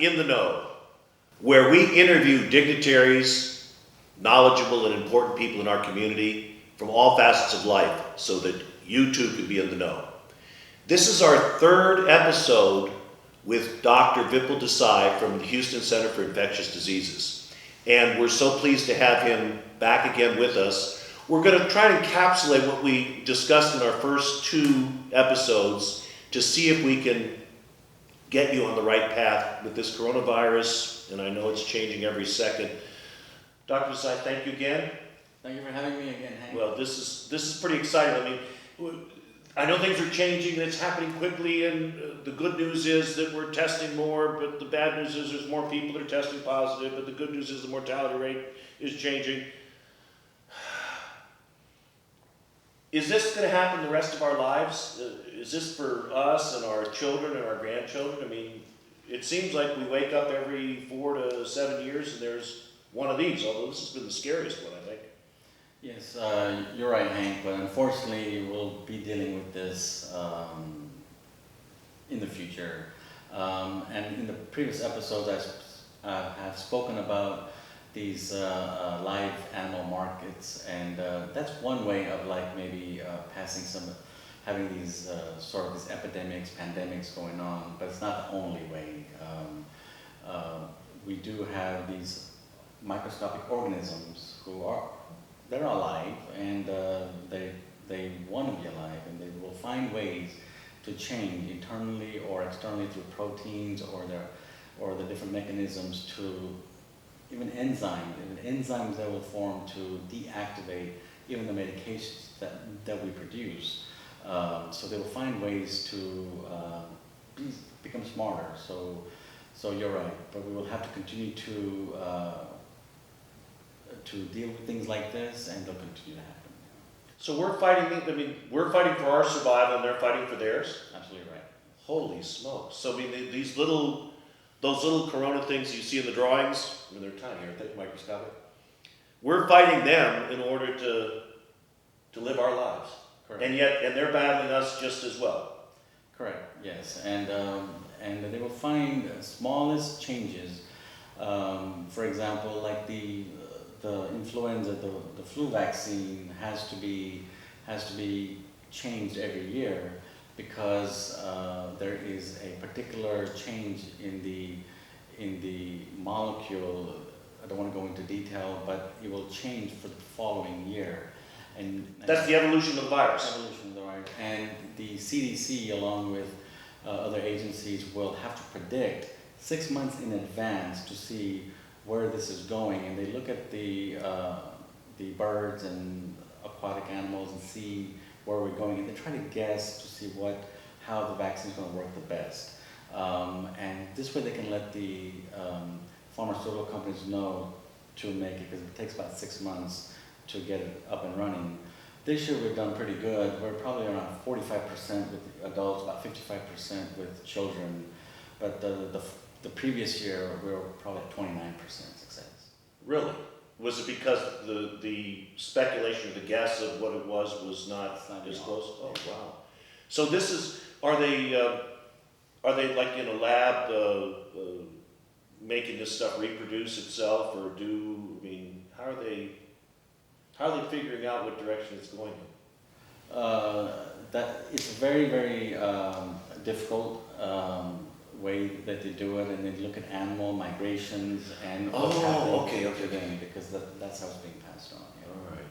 In the Know, where we interview dignitaries, knowledgeable and important people in our community from all facets of life so that you too can be in the know. This is our third episode with Dr. Vipul Desai from the Houston Center for Infectious Diseases. And we're so pleased to have him back again with us. We're going to try to encapsulate what we discussed in our first two episodes to see if we can get you on the right path with this coronavirus, and I know it's changing every second. Dr. Desai, thank you again. Thank you for having me again, Hank. Well, this is pretty exciting. I mean, I know things are changing and it's happening quickly, and the good news is that we're testing more, but the bad news is there's more people that are testing positive, but the good news is the mortality rate is changing. Is this going to happen the rest of our lives? Is this for us and our children and our grandchildren? I mean, it seems like we wake up every 4 to 7 years and there's one of these, although this has been the scariest one, I think. Yes, you're right, Hank, but unfortunately we'll be dealing with this in the future. And in the previous episodes I have spoken about these live animal markets, and that's one way of like maybe having these sort of these epidemics, pandemics going on, but it's not the only way. We do have these microscopic organisms they're alive, and they want to be alive, and they will find ways to change internally or externally through proteins or the different mechanisms to even enzymes that will form to deactivate even the medications that we produce. So they will find ways to become smarter. So you're right, but we will have to continue to deal with things like this, and they'll continue to happen. So we're fighting for our survival and they're fighting for theirs? Absolutely right. Holy smokes. So I mean, those little corona things you see in the drawings, I mean, they're tiny, aren't they, microscopic? We're fighting them in order to live our lives. Correct. And they're battling us just as well. Correct, yes. And they will find smallest changes. For example, like the influenza, the flu vaccine has to be changed every year because there is a particular change in the molecule. I don't want to go into detail, but it will change for the following year. And that's the evolution of the virus. Evolution of the virus. And the CDC, along with other agencies, will have to predict 6 months in advance to see where this is going, and they look at the birds and aquatic animals and see where we're going, and they try to guess to see how the vaccine is going to work the best. And this way they can let the pharmaceutical companies know to make it, because it takes about 6 months to get it up and running. This year we've done pretty good. We're probably around 45% with adults, about 55% with children, but the previous year we were probably at 29% success. Really? Was it because the speculation, the guess of what it was not as close? Oh wow! So are they like in a lab making this stuff reproduce itself, or how are they figuring out what direction it's going in? That it's a very, very difficult way that they do it, and they look at animal migrations and what's happening to them, because that's how it's being passed on. Yeah. All right.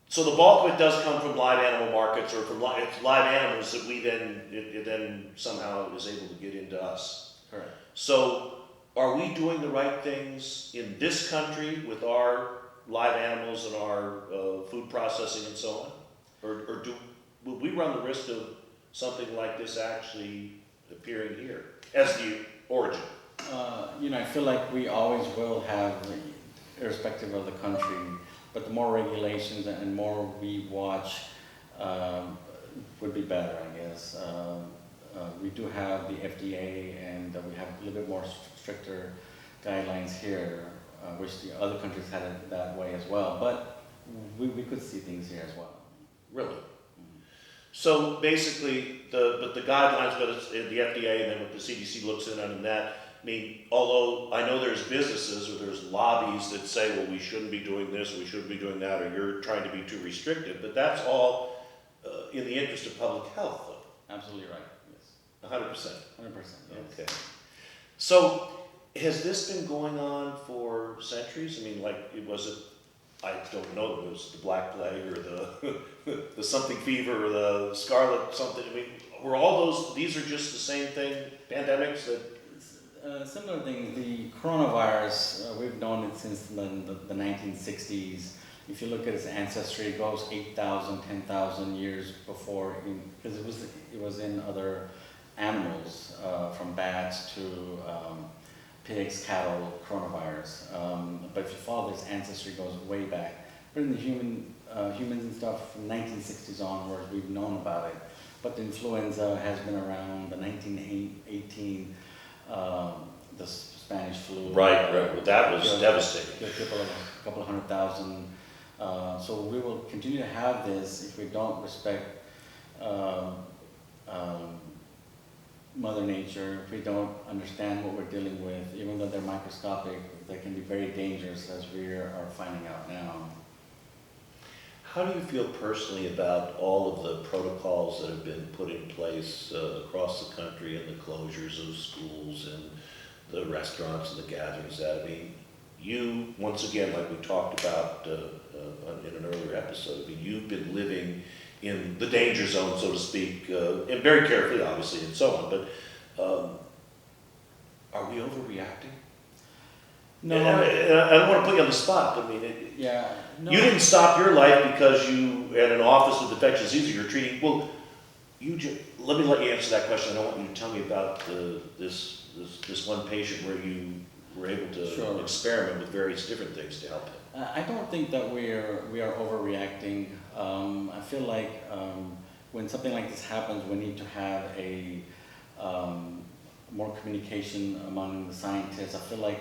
So the bulk of it does come from live animal markets, or from live animals that it then somehow is able to get into us. Correct. So are we doing the right things in this country with our live animals and our food processing and so on? Or would we run the risk of something like this actually appearing here as the origin? I feel like we always will have, irrespective of the country, but the more regulations and more we watch would be better, I guess. We do have the FDA, and we have a little bit more stricter guidelines here, which the other countries had it that way as well. But we could see things here as well. Really? So basically, but the guidelines, whether it's the FDA and then what the CDC looks in on that, I mean, although I know there's businesses or there's lobbies that say, well, we shouldn't be doing this, or we shouldn't be doing that, or you're trying to be too restrictive, but that's all in the interest of public health, though. Absolutely right, yes. 100%. 100%, yes. Okay. So, has this been going on for centuries? I mean, like, I don't know, it was the Black Plague or the something fever or the scarlet something. I mean, were all these are just the same thing, pandemics that? Similar thing, the coronavirus, we've known it since the 1960s. If you look at its ancestry, it goes 8,000, 10,000 years before, because it was in other animals, from bats to pigs, cattle, coronavirus. But if you follow this ancestry, it goes way back. But in the humans and stuff, from 1960s onwards, we've known about it. But the influenza has been around, the 1918, the Spanish flu. Right. Well, that was devastating. A couple of 100,000. So we will continue to have this if we don't respect Mother Nature, if we don't understand what we're dealing with, even though they're microscopic, they can be very dangerous, as we are finding out now. How do you feel personally about all of the protocols that have been put in place across the country, and the closures of schools and the restaurants and the gatherings? That, I mean, you, once again, like we talked about in an earlier episode, I mean, you've been living in the danger zone, so to speak, and very carefully, obviously, and so on, but are we overreacting? No. And I don't want to put you on the spot, but I mean, Yeah. No. you didn't stop your life because you had an office with infectious disease you're treating. Well, let me answer that question. I don't want you to tell me about this one patient where you were able to Sure. experiment with various different things to help him. I don't think that we are overreacting. I feel like when something like this happens, we need to have a more communication among the scientists. I feel like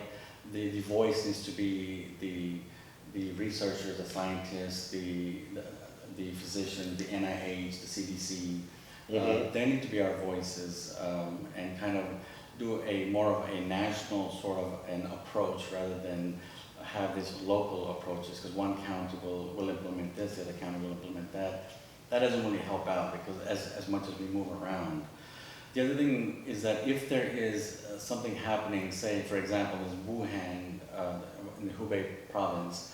the voice needs to be the researchers, the scientists, the physicians, the NIH, the CDC. They need to be our voices, and kind of do more of a national sort of an approach rather than have these local approaches, because one county will implement this, the other county will implement that. That doesn't really help out, because as much as we move around. The other thing is that if there is something happening, say for example in Wuhan, in the Hubei province,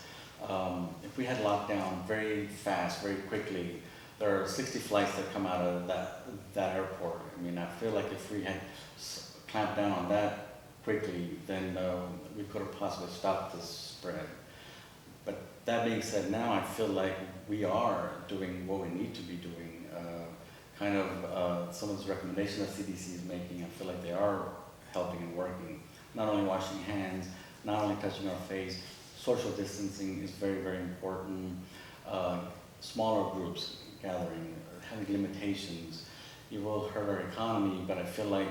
if we had lockdown very fast, very quickly, there are 60 flights that come out of that airport. I mean, I feel like if we had clamped down on that quickly, then we could have possibly stopped this spread. But that being said, now I feel like we are doing what we need to be doing. Some of those recommendations that CDC is making, I feel like they are helping and working. Not only washing hands, not only touching our face, social distancing is very, very important. Smaller groups gathering, having limitations. It will hurt our economy, but I feel like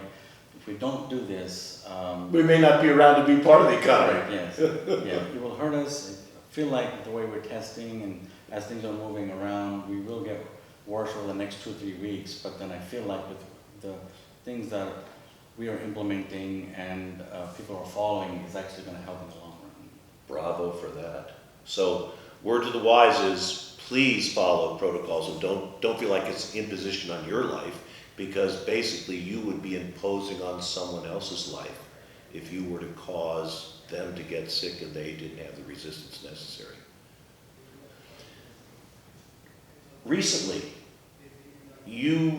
if we don't do this, We may not be around to be part of the economy. yes, yeah, it will hurt us. I feel like the way we're testing and as things are moving around, we will get worse over the next 2-3 weeks. But then I feel like with the things that we are implementing and people are following, is actually going to help in the long run. Bravo for that. So, word to the wise is, please follow protocols and don't feel like it's imposition on your life, because basically you would be imposing on someone else's life if you were to cause them to get sick and they didn't have the resistance necessary. Recently, you're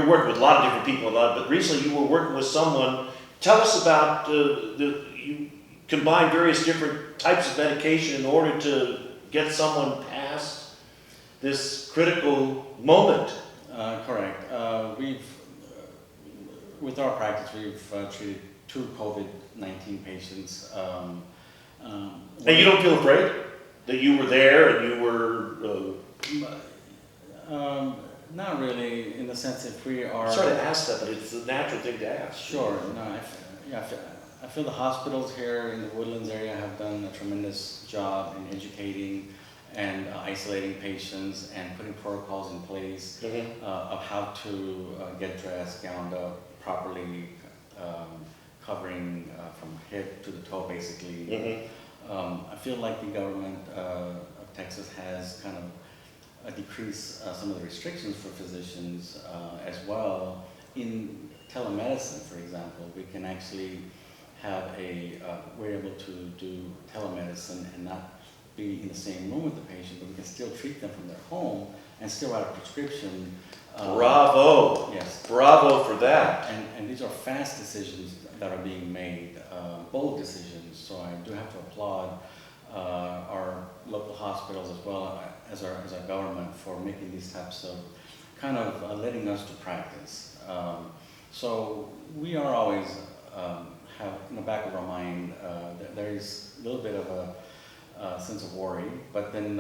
working with a lot of different people, but recently you were working with someone. Tell us about you combine various different types of medication in order to get someone past this critical moment. Correct. With our practice, we've treated 2 COVID-19 patients. And you don't feel afraid that you were there and you were... Not really, in the sense if we are... I'm sorry to ask that, but it's a natural thing to ask. Sure. No, I feel the hospitals here in the Woodlands area have done a tremendous job in educating and isolating patients and putting protocols in place of how to get dressed, gowned up properly, covering from head to the toe basically. I feel like the government of Texas has kind of decreased some of the restrictions for physicians as well. In telemedicine, for example, we can actually have we're able to do telemedicine and not be in the same room with the patient, but we can still treat them from their home and still write a prescription. Bravo! Yes. Bravo for that. And these are fast decisions that are being made, bold decisions. So I do have to applaud our local hospitals as well as our government for making these types of kind of letting us to practice. So we are always have in the back of our mind there is a little bit of a sense of worry, but then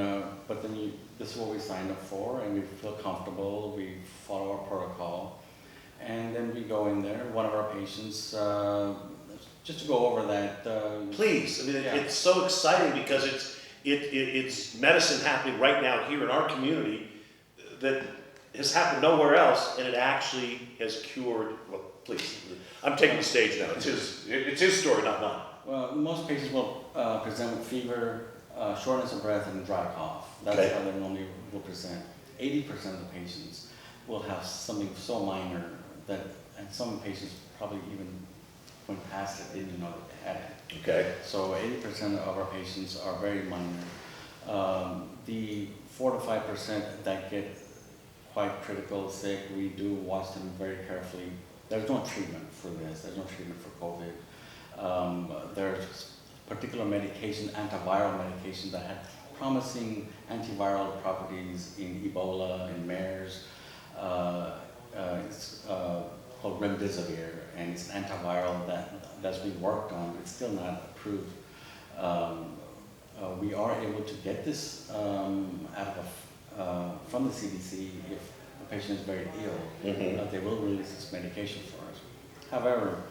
this is what we signed up for, and we feel comfortable. We follow our protocol, and then we go in there. One of our patients, just to go over that. Please, I mean, yeah. it's so exciting because it's medicine happening right now here in our community that has happened nowhere else, and it actually has cured. Well, please, I'm taking the stage now. It's his story, not mine. Well, most patients will present with fever, shortness of breath, and dry cough. That's Okay. how they normally will present. 80% of the patients will have something so minor that, and some patients probably even went past it, didn't even know that they had it. Okay. So 80% of our patients are very minor. The 4 to 5% that get quite critical, sick, we do watch them very carefully. There's no treatment for this. There's no treatment for COVID. There's particular medication, antiviral medication that had promising antiviral properties in Ebola and MERS. It's called remdesivir, and it's an antiviral that's being worked on. It's still not approved. We are able to get this from the CDC if the patient is very ill. They will release this medication for us. However,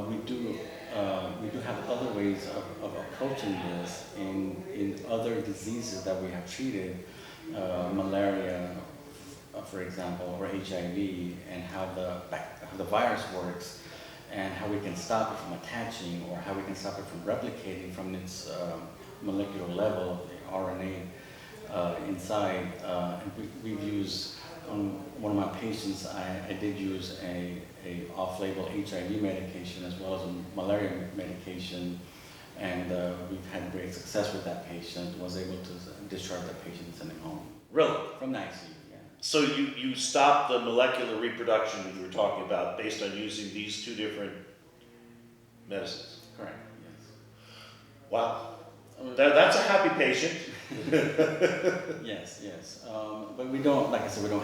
we do have other ways of approaching this in other diseases that we have treated, malaria, for example, or HIV, and how the virus works, and how we can stop it from attaching, or how we can stop it from replicating from its molecular level, the RNA inside. And we've used, on one of my patients, I did use a off-label HIV medication as well as a malaria medication, and we've had great success with that patient. Was able to discharge that patient and send him home. Really? From the ICU, yeah. So you stopped the molecular reproduction that you were talking about based on using these two different medicines? Correct, yes. Wow. That's a happy patient. Yes, yes. But we don't, like I said, we don't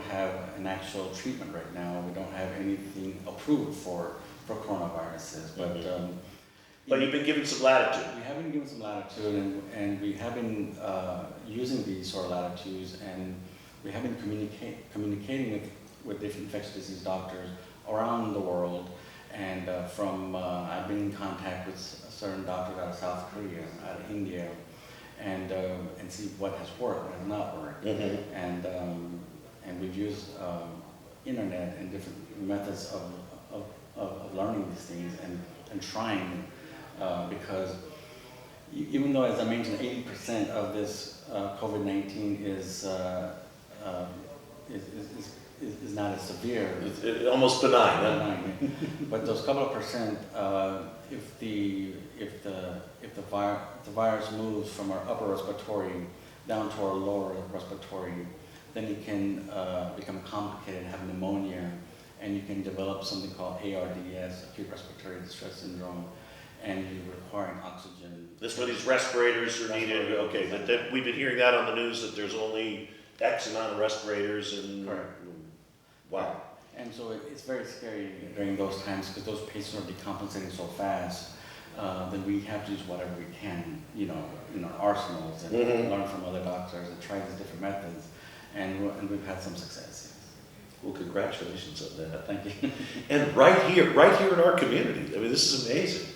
have an actual treatment right now. We don't have anything approved for coronaviruses. But you've been given some latitude. We have been given some latitude, and we have been using these sort of latitudes, and we have been communicating with different infectious disease doctors around the world. And I've been in contact with certain doctors out of South Korea, out of India, and see what has worked, what has not worked. And we've used internet and different methods of learning these things and trying, because even though, as I mentioned, 80% of this COVID-19 is not as severe. It's almost benign. Huh? But those couple of percent, if the virus moves from our upper respiratory down to our lower respiratory, then it can become complicated and have pneumonia, and you can develop something called ARDS, acute respiratory distress syndrome, and you're requiring oxygen. This where these respirators are needed. Okay, that we've been hearing that on the news, that there's only X amount of respirators and. Correct. Wow. And so it's very scary during those times, because those patients are decompensating so fast. Then we have to use whatever we can, in our arsenals, and learn from other doctors and try these different methods. And we've had some success. Well, congratulations on that. Thank you. And right here in our community. I mean, this is amazing.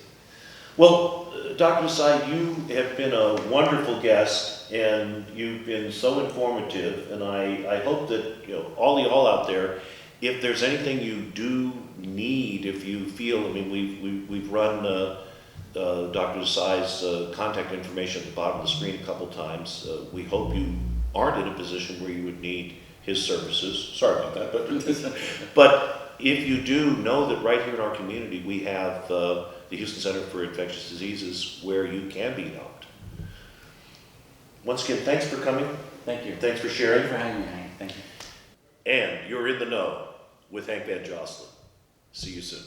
Well, Dr. Desai, you have been a wonderful guest, and you've been so informative, and I hope that, all y'all out there, if there's anything you do need, if you feel, I mean, we've run Dr. Desai's contact information at the bottom of the screen a couple times. We hope you aren't in a position where you would need his services. Sorry about that, but if you do, know that right here in our community, we have the Houston Center for Infectious Diseases where you can be helped. Once again, thanks for coming. Thank you. Thanks for sharing. Thank you for having me, Hank. Thank you. And you're in the know with Hank Van Joslin. See you soon.